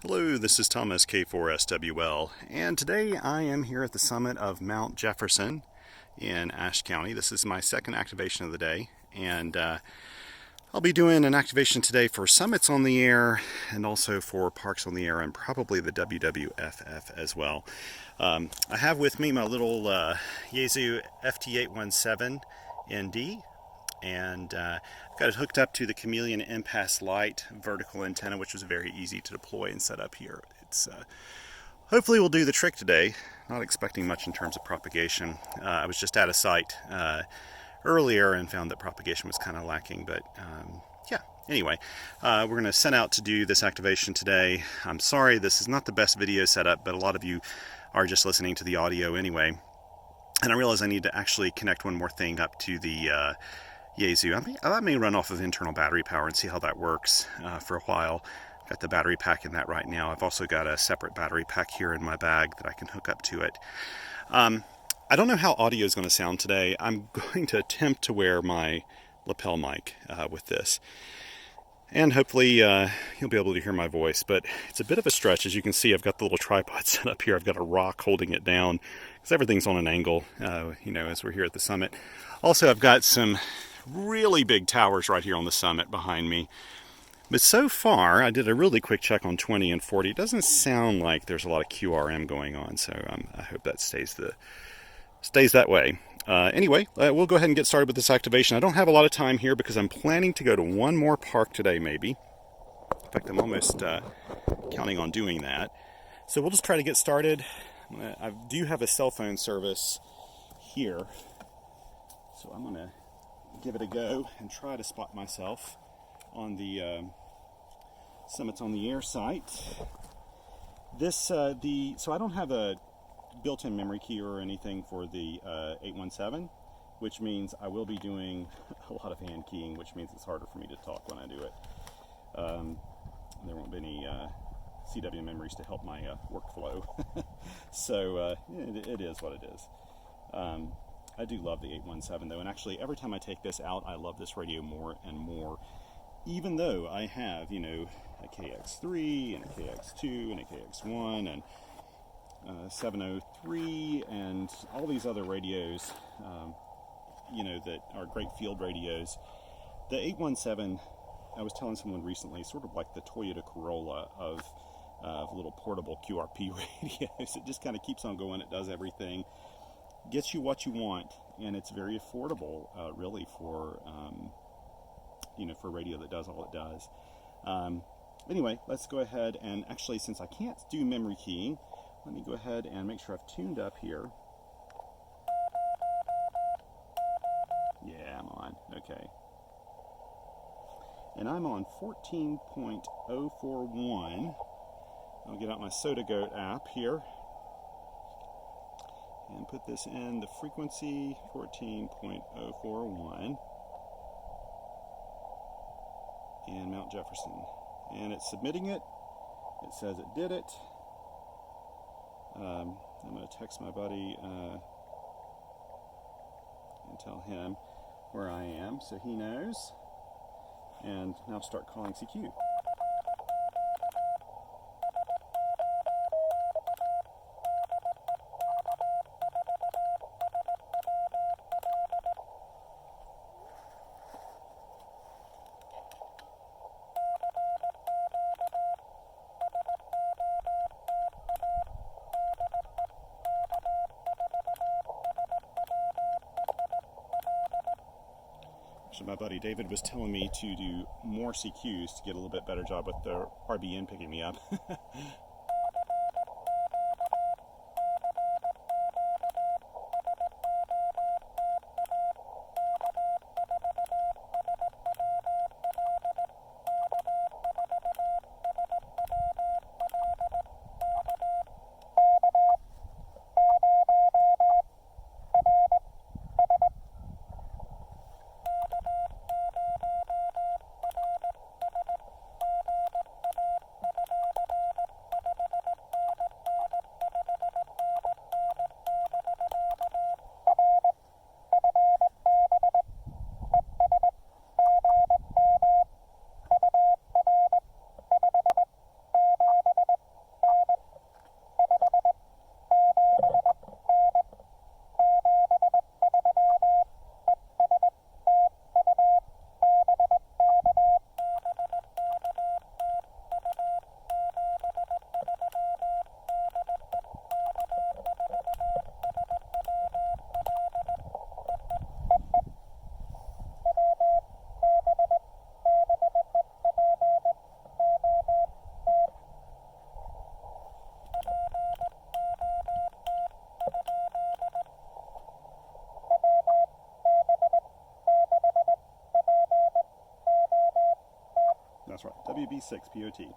Hello, this is Thomas K4SWL, and today I am here at the summit of Mount Jefferson in Ashe County. This is my second activation of the day, and I'll be doing an activation today for summits on the air and also for parks on the air and probably the WWFF as well. I have with me my little Yaesu FT-817 ND, and I've got it hooked up to the Chameleon MPAS Lite vertical antenna, which was very easy to deploy and set up here. It's hopefully will do the trick today. Not expecting much in terms of propagation. I was just at a site earlier and found that propagation was kind of lacking, but yeah. Anyway, we're going to set out to do this activation today. I'm sorry this is not the best video setup, but a lot of you are just listening to the audio anyway. And I realize I need to actually connect one more thing up to the Yaesu. I may run off of internal battery power and see how that works for a while. I've got the battery pack in that right now. I've also got a separate battery pack here in my bag that I can hook up to it. I don't know how audio is going to sound today. I'm going to attempt to wear my lapel mic with this. And hopefully you'll be able to hear my voice, but it's a bit of a stretch. As you can see, I've got the little tripod set up here. I've got a rock holding it down because everything's on an angle, as we're here at the summit. Also, I've got some really big towers right here on the summit behind me. But so far, I did a really quick check on 20 and 40. It doesn't sound like there's a lot of QRM going on, so I hope that stays that way. Anyway, we'll go ahead and get started with this activation. I don't have a lot of time here because I'm planning to go to one more park today, maybe. In fact, I'm almost counting on doing that. So we'll just try to get started. I do have a cell phone service here, so I'm going to give it a go and try to spot myself on the Summits on the Air site. So I don't have a built-in memory key or anything for the 817, which means I will be doing a lot of hand keying, which means it's harder for me to talk when I do it. There won't be any CW memories to help my workflow. So it is what it is. I do love the 817 though, and actually every time I take this out, I love this radio more and more, even though I have, a KX3 and a KX2 and a KX1 and 703 and all these other radios, that are great field radios. The 817, I was telling someone recently, sort of like the Toyota Corolla of little portable QRP radios. It just kind of keeps on going. It does everything. Gets you what you want, and it's very affordable, really, for for a radio that does all it does. Anyway, let's go ahead and actually, since I can't do memory keying, let me go ahead and make sure I've tuned up here. Yeah, I'm on. Okay. And I'm on 14.041. I'll get out my SOTA Goat app here and put this in the frequency 14.041 and Mount Jefferson. And it's submitting it. It says it did it. I'm going to text my buddy and tell him where I am so he knows. And now start calling CQ. My buddy David was telling me to do more CQs to get a little bit better job with the RBN picking me up. 26 POT.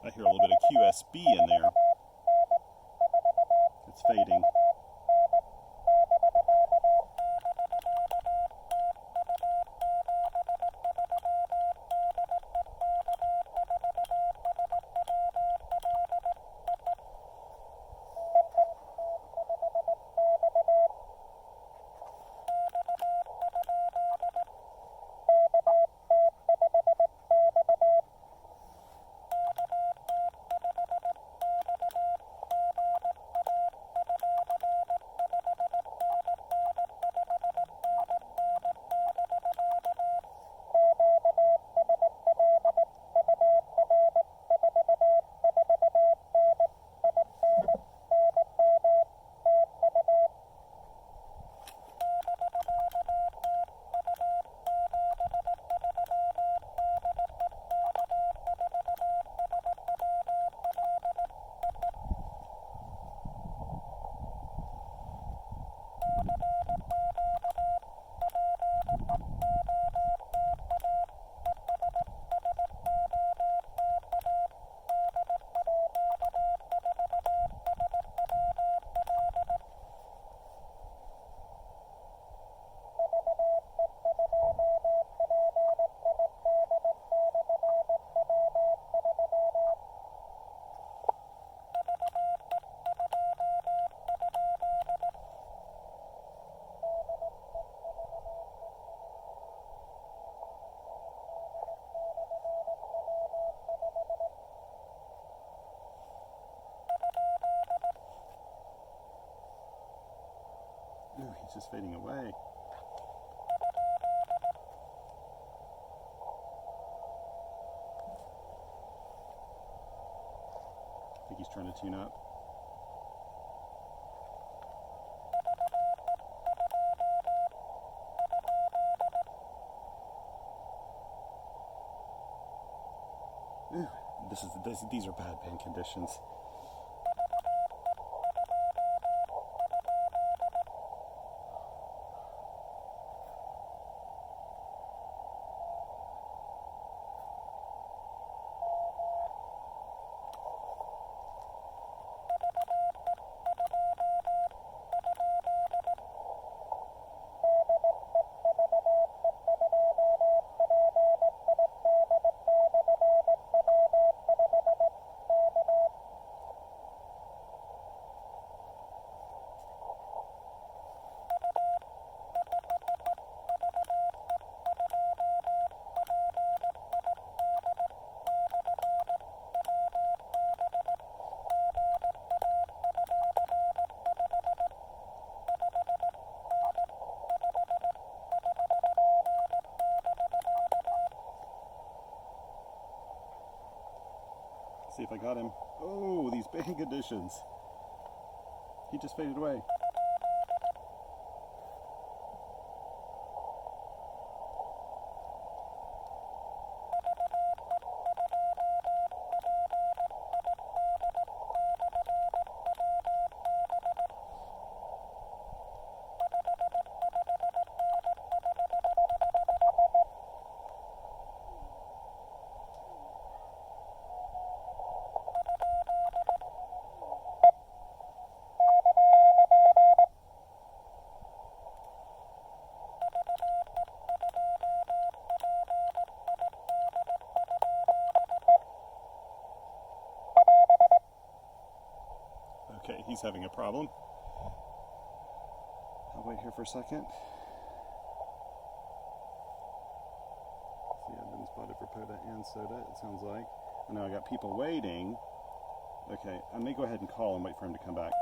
I hear a little bit of QSB in there. It's fading. Ooh, he's just fading away. I think he's trying to tune up. Ooh, these are bad band conditions. See if I got him. Oh, these band conditions. He just faded away. Okay, he's having a problem. I'll wait here for a second. See, I've been spotted for POTA and SOTA, it sounds like. I know I got people waiting. Okay, I may go ahead and call and wait for him to come back.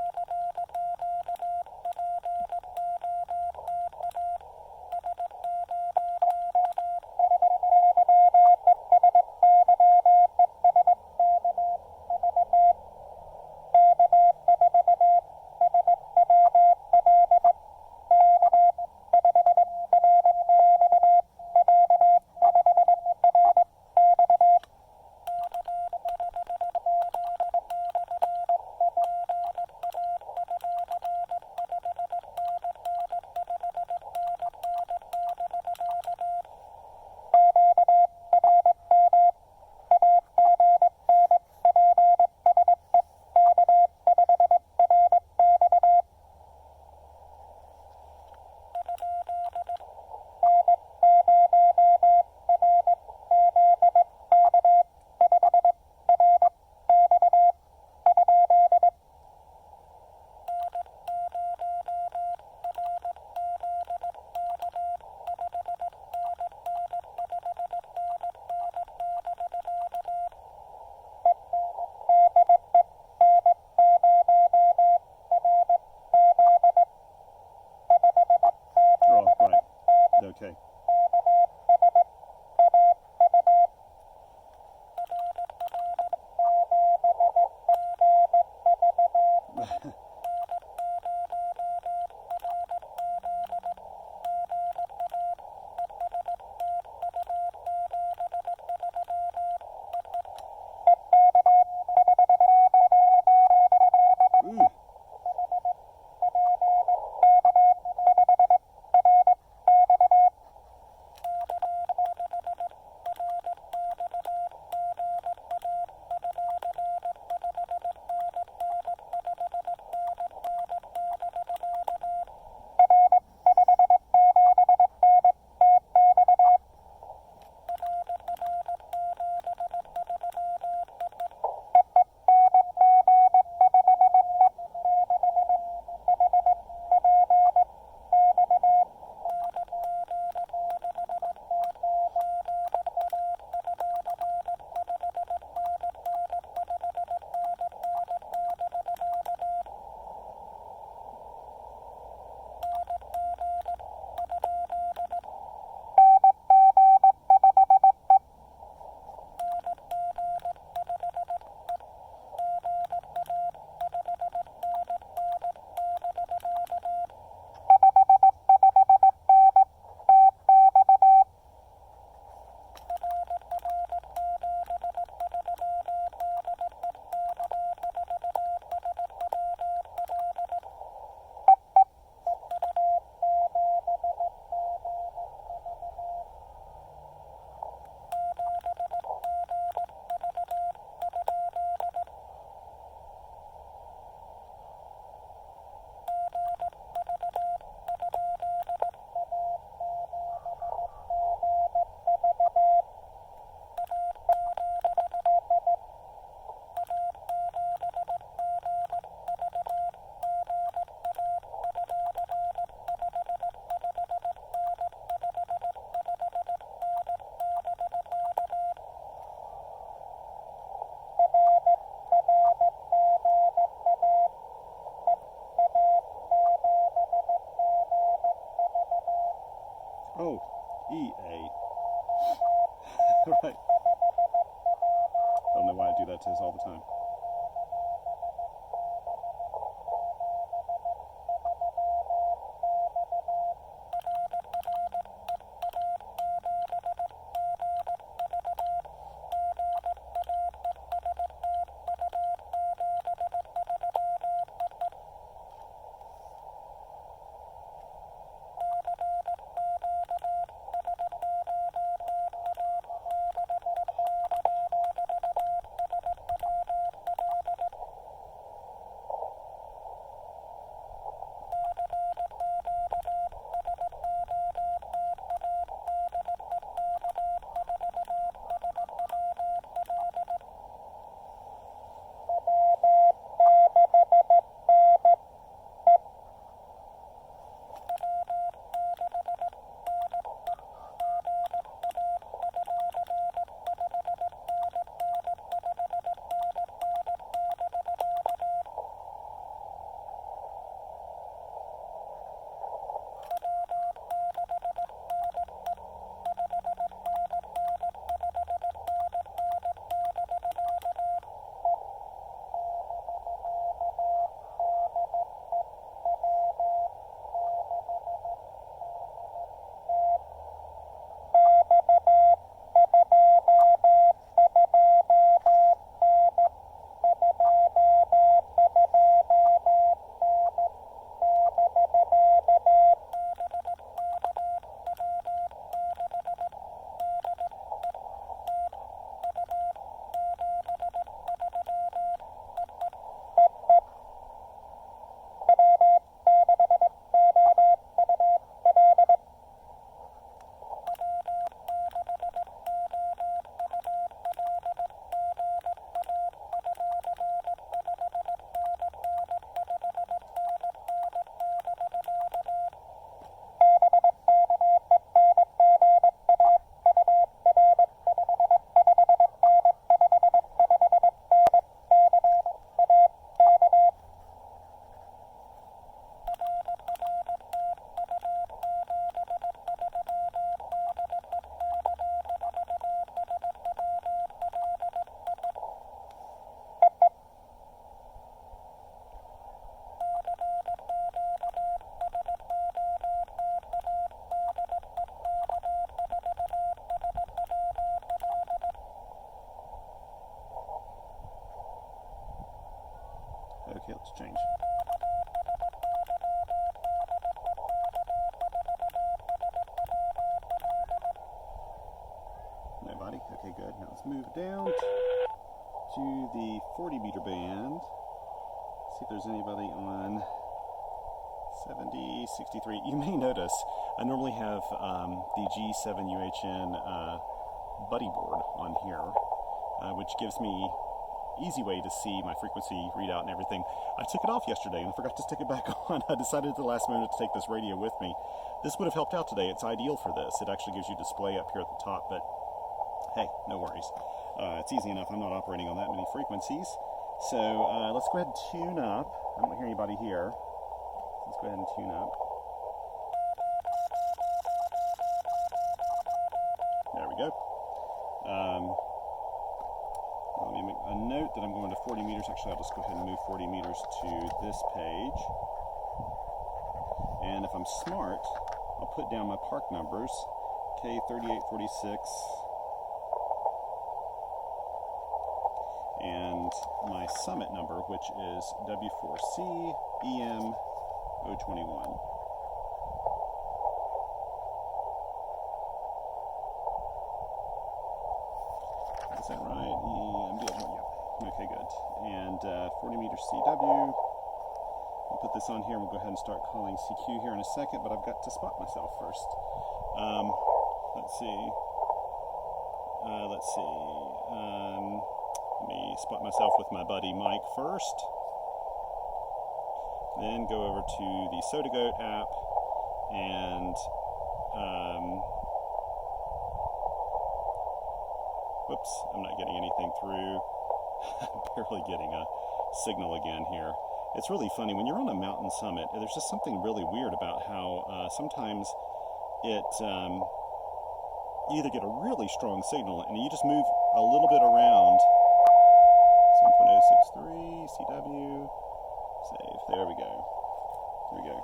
Right. Don't know why I do that to us all the time. Okay, let's change. Nobody? Okay, good. Now let's move down to the 40 meter band. See if there's anybody on 70, 63. You may notice I normally have the G7UHN buddy board on here, which gives me easy way to see my frequency readout and everything. I took it off yesterday and forgot to stick it back on. I decided at the last minute to take this radio with me. This would have helped out today. It's ideal for this. It actually gives you display up here at the top, but hey, no worries. It's easy enough. I'm not operating on that many frequencies. So let's go ahead and tune up. I don't hear anybody here. Let's go ahead and tune up. There we go. Let me make a note that I'm going to 40 meters. Actually, I'll just go ahead and move 40 meters to this page. And if I'm smart, I'll put down my park numbers. K3846. And my summit number, which is W4C EM 021. Is that right? EM, yeah. Okay, good. And 40 meters CW. I'll put this on here and we'll go ahead and start calling CQ here in a second, but I've got to spot myself first. Let's see. Let me spot myself with my buddy Mike first. Then go over to the SOTA Goat app and whoops, I'm not getting anything through. I'm barely getting a signal again here. It's really funny when you're on a mountain summit. There's just something really weird about how sometimes you either get a really strong signal and you just move a little bit around. 7.063 CW, save. There we go. Here we go.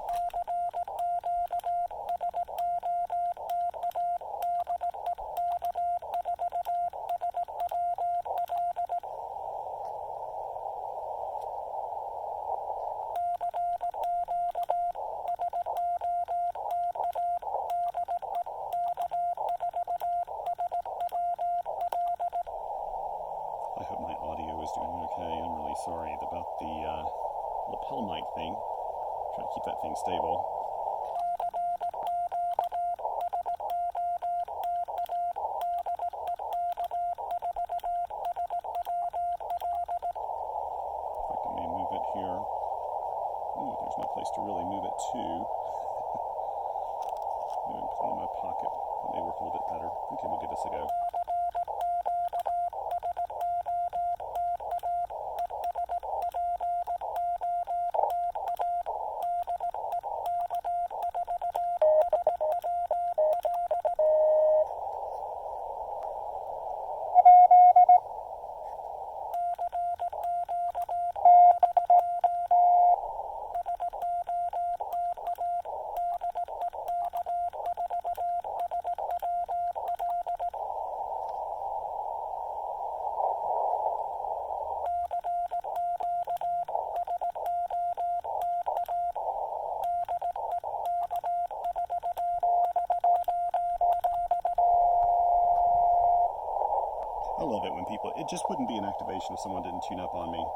I hope my audio is doing okay. I'm really sorry about the lapel mic thing. Try to keep that thing stable. In fact, I may move it here. Ooh, there's no place to really move it to. Maybe I can put it in my pocket. That may work a little bit better. Okay, we'll give this a go. I love it when people, it just wouldn't be an activation if someone didn't tune up on me.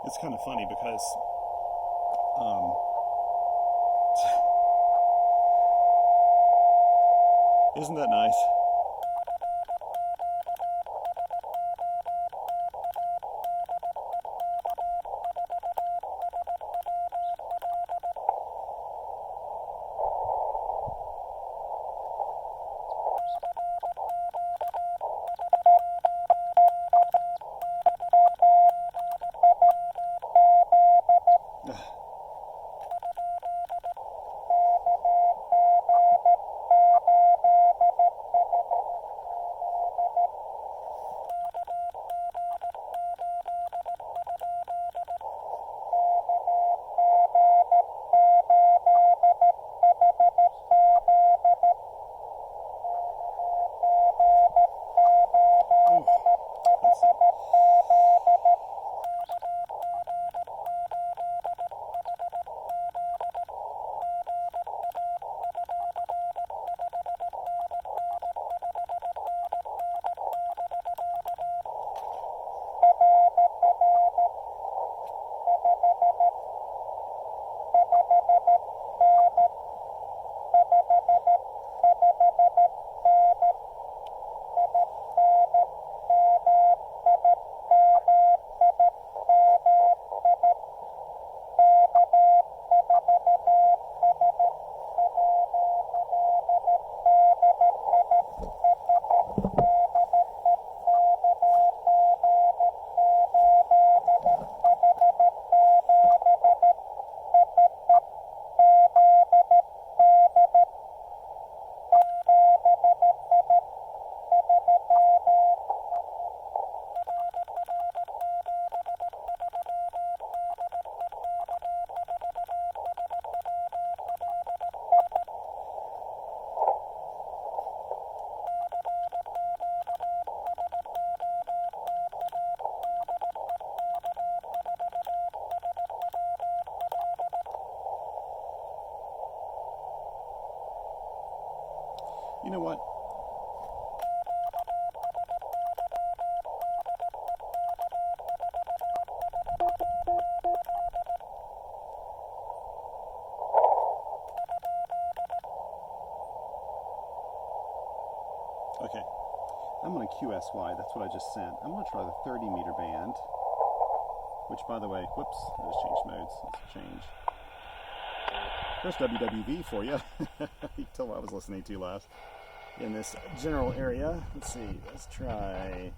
It's kind of funny because isn't that nice? You know what? Okay, I'm on a QSY, that's what I just sent. I'm going to try the 30 meter band, which by the way, whoops, I just changed modes. Let's change. There's WWV for you. You can tell what I was listening to last. In this general area, let's see, let's try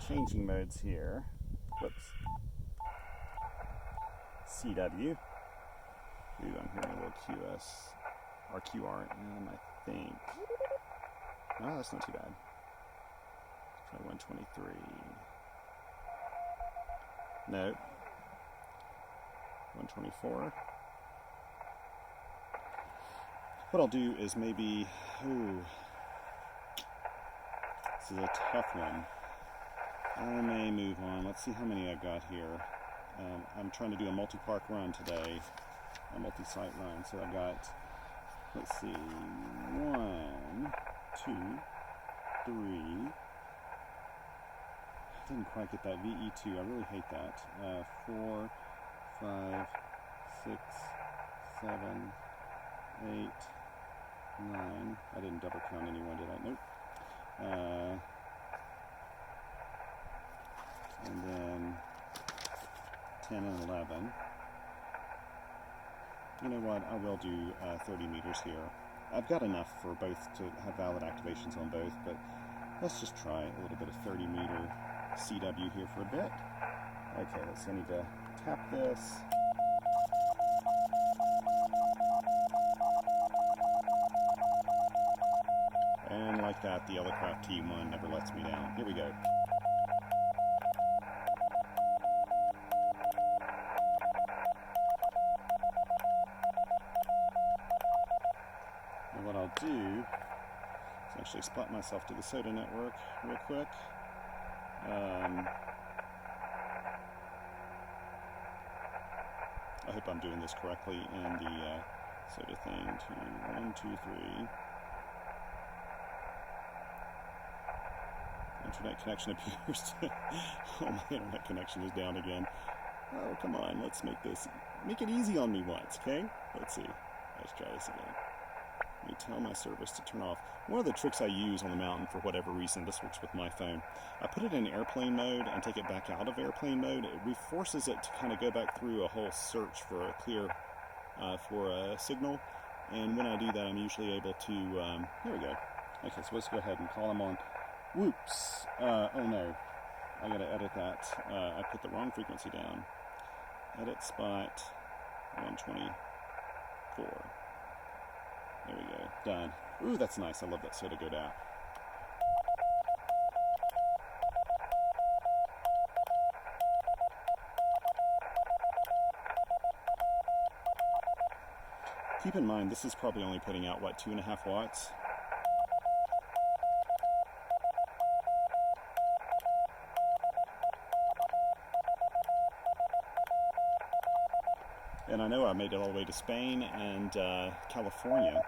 changing modes here. Whoops. CW. Ooh, I'm hearing a little QS, RQR, and I think, no, that's not too bad. Try 123. No. 124. What I'll do is maybe, this is a tough one. I may move on. Let's see how many I got here. I'm trying to do a multi-park run today, a multi-site run. So I got, let's see, 1, 2, 3. I didn't quite get that VE2. I really hate that. 4, 5, 6, 7, 8, 9. I didn't double count anyone, did I? Nope. And then 10 and 11. You know what? I will do 30 meters here. I've got enough for both to have valid activations on both, but let's just try a little bit of 30 meter CW here for a bit. Okay, let's see. I need to tap this. And like that, the Elecraft T1 never lets me down. Here we go. And what I'll do is actually spot myself to the SOTA network real quick. I hope I'm doing this correctly in the SOTA thing. 1, 2, 3. Internet connection appears to... Oh, my internet connection is down again. Oh, come on, let's make it easy on me once, okay? Let's see. Let's try this again. Let me tell my service to turn off. One of the tricks I use on the mountain, for whatever reason, this works with my phone, I put it in airplane mode and take it back out of airplane mode. It forces it to kind of go back through a whole search for a clear, for a signal. And when I do that, I'm usually able to, here we go. Okay, so let's go ahead and call them on. Whoops. Oh no. I gotta edit that. I put the wrong frequency down. Edit spot 124. There we go. Done. Ooh, that's nice. I love that SOTA go down. Keep in mind, this is probably only putting out, what, 2.5 watts? And I know I made it all the way to Spain and California.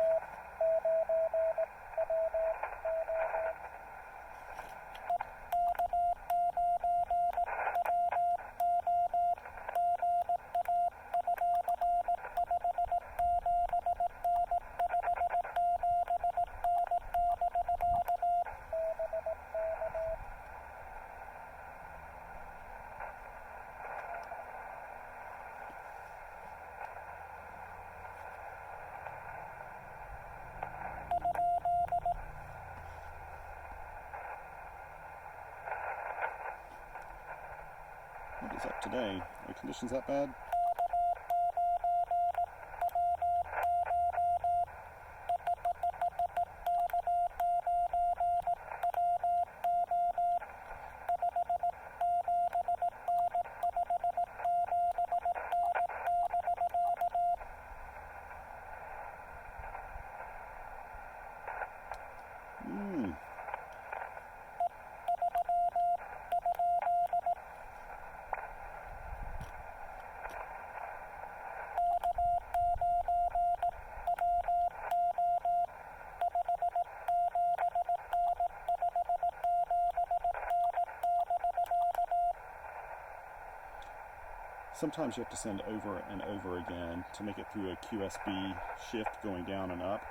What is up today? Are conditions that bad? sometimes you have to send over and over again to make it through a QSB shift going down and up.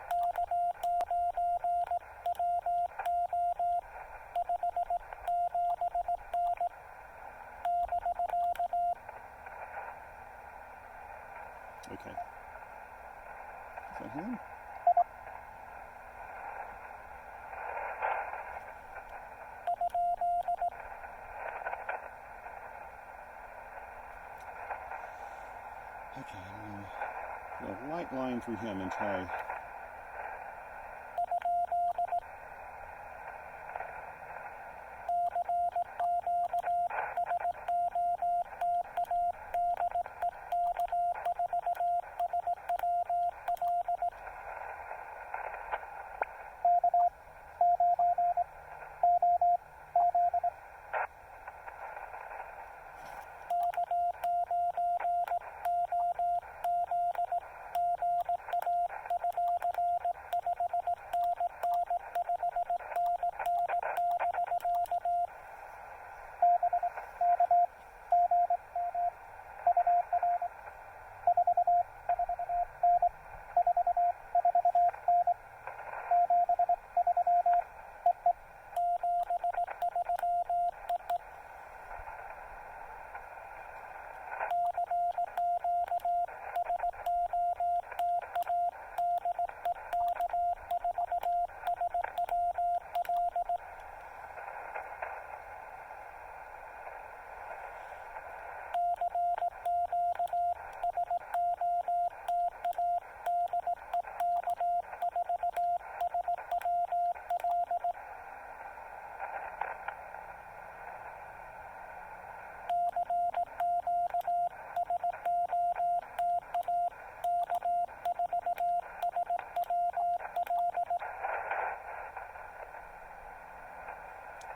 Okay. Is that him? Okay, I'm going to light line through him and try.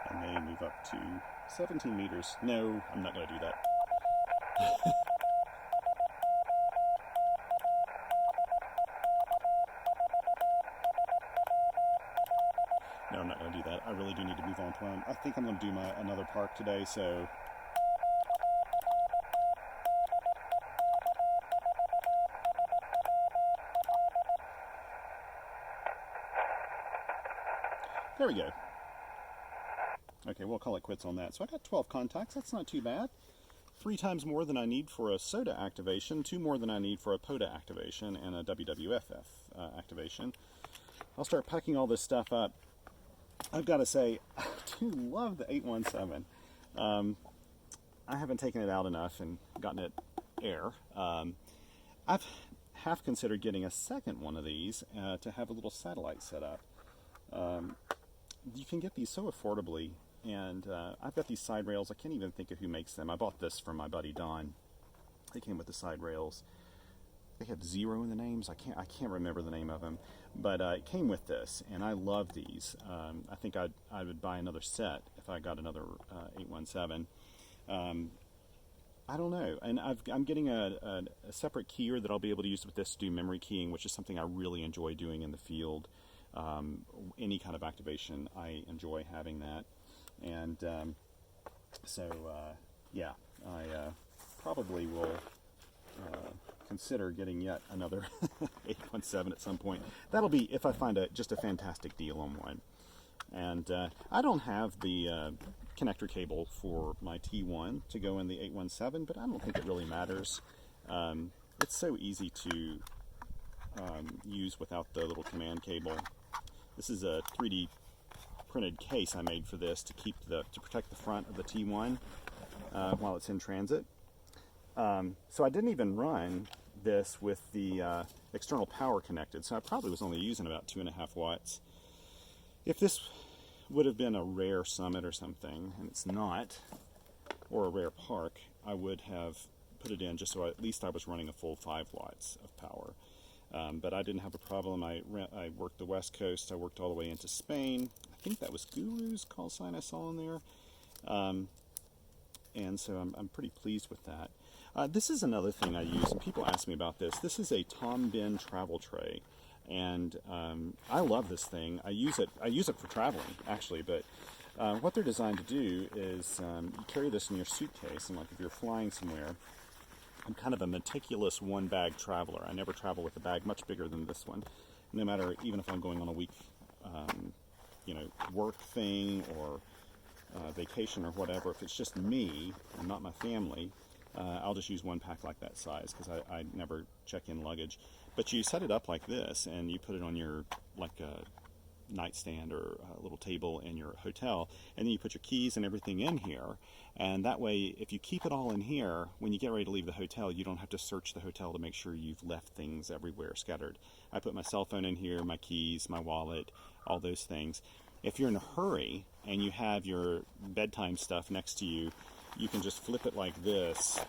I may move up to 17 meters. No, I'm not going to do that. No, I'm not going to do that. I really do need to move on to him. I think I'm going to do another park today, so... There we go. Okay, we'll call it quits on that. So I got 12 contacts. That's not too bad. 3 times more than I need for a SOTA activation, 2 more than I need for a POTA activation, and a WWFF activation. I'll start packing all this stuff up. I've got to say, I do love the 817. I haven't taken it out enough and gotten it air. I've half considered getting a second one of these to have a little satellite set up. You can get these so affordably, and I've got these side rails. I can't even think of who makes them. I bought this from my buddy Don. They came with the side rails. They have 0 in the names. I can't remember the name of them, but it came with this, and I love these. I think I would buy another set if I got another 817. I don't know, and I'm getting a separate keyer that I'll be able to use with this to do memory keying, which is something I really enjoy doing in the field. Any kind of activation, I enjoy having that, and yeah, I probably will consider getting yet another 817 at some point. That'll be if I find just a fantastic deal on one. And I don't have the connector cable for my T1 to go in the 817, but I don't think it really matters. It's so easy to use without the little command cable. This is a 3D printed case I made for this to protect the front of the T1 while it's in transit. So I didn't even run this with the external power connected, so I probably was only using about 2.5 watts. If this would have been a rare summit or something, and it's not, or a rare park, I would have put it in just so at least I was running a full 5 watts of power. But I didn't have a problem. I worked the West Coast. I worked all the way into Spain. I think that was Guru's call sign I saw in there. And so I'm pretty pleased with that. This is another thing I use, and people ask me about this. This is a Tom Bin travel tray, and I love this thing. I use it for traveling, actually, but what they're designed to do is you carry this in your suitcase, and like if you're flying somewhere, I'm kind of a meticulous one-bag traveler. I never travel with a bag much bigger than this one, no matter, even if I'm going on a week, work thing or vacation or whatever. If it's just me and not my family, I'll just use one pack like that size because I never check in luggage. But you set it up like this, and you put it on your, like a nightstand or a little table in your hotel, and then you put your keys and everything in here, and that way if you keep it all in here, when you get ready to leave the hotel, you don't have to search the hotel to make sure you've left things everywhere scattered. I put my cell phone in here, my keys, my wallet, all those things. If you're in a hurry and you have your bedtime stuff next to you, you can just flip it like this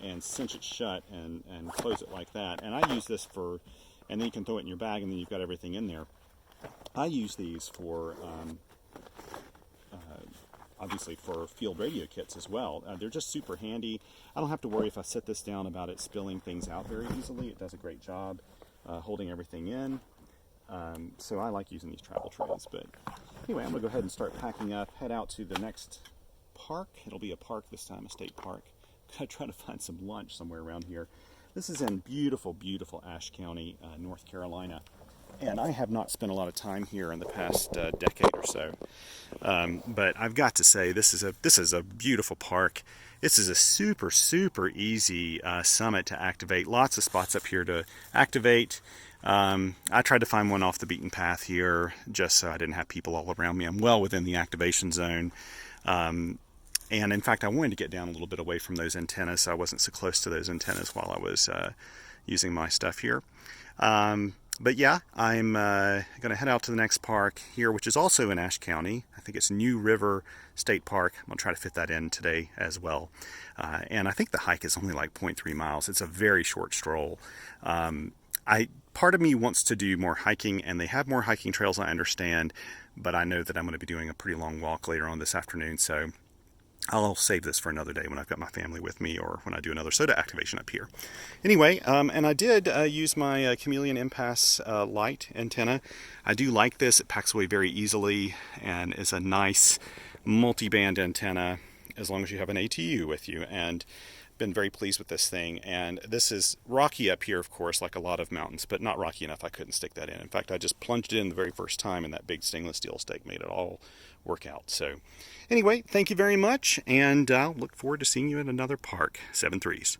and cinch it shut and close it like that. And I use this for, and then you can throw it in your bag and then you've got everything in there. I use these for, obviously for field radio kits as well. They're just super handy. I don't have to worry if I set this down about it spilling things out very easily. It does a great job holding everything in. So I like using these travel trays. But anyway, I'm going to go ahead and start packing up, head out to the next park. It'll be a park this time, a state park. Gotta try to find some lunch somewhere around here. This is in beautiful, beautiful Ashe County, North Carolina. And I have not spent a lot of time here in the past decade or so. But I've got to say, this is a beautiful park. This is a super, super easy summit to activate. Lots of spots up here to activate. I tried to find one off the beaten path here, just so I didn't have people all around me. I'm well within the activation zone. And in fact, I wanted to get down a little bit away from those antennas, so I wasn't so close to those antennas while I was using my stuff here. But yeah, I'm going to head out to the next park here, which is also in Ashe County. I think it's New River State Park. I'm going to try to fit that in today as well. And I think the hike is only like 0.3 miles. It's a very short stroll. Part of me wants to do more hiking, and they have more hiking trails, I understand, but I know that I'm going to be doing a pretty long walk later on this afternoon, so I'll save this for another day when I've got my family with me or when I do another SOTA activation up here. Anyway, and I did use my Chameleon MPAS Lite antenna. I do like this. It packs away very easily and is a nice multi-band antenna as long as you have an ATU with you, and been very pleased with this thing. And this is rocky up here, of course, like a lot of mountains, but not rocky enough I couldn't stick that in. In fact, I just plunged it in the very first time, and that big stainless steel stake made it all work out. So anyway, thank you very much, and I'll look forward to seeing you at another park. 7 3s.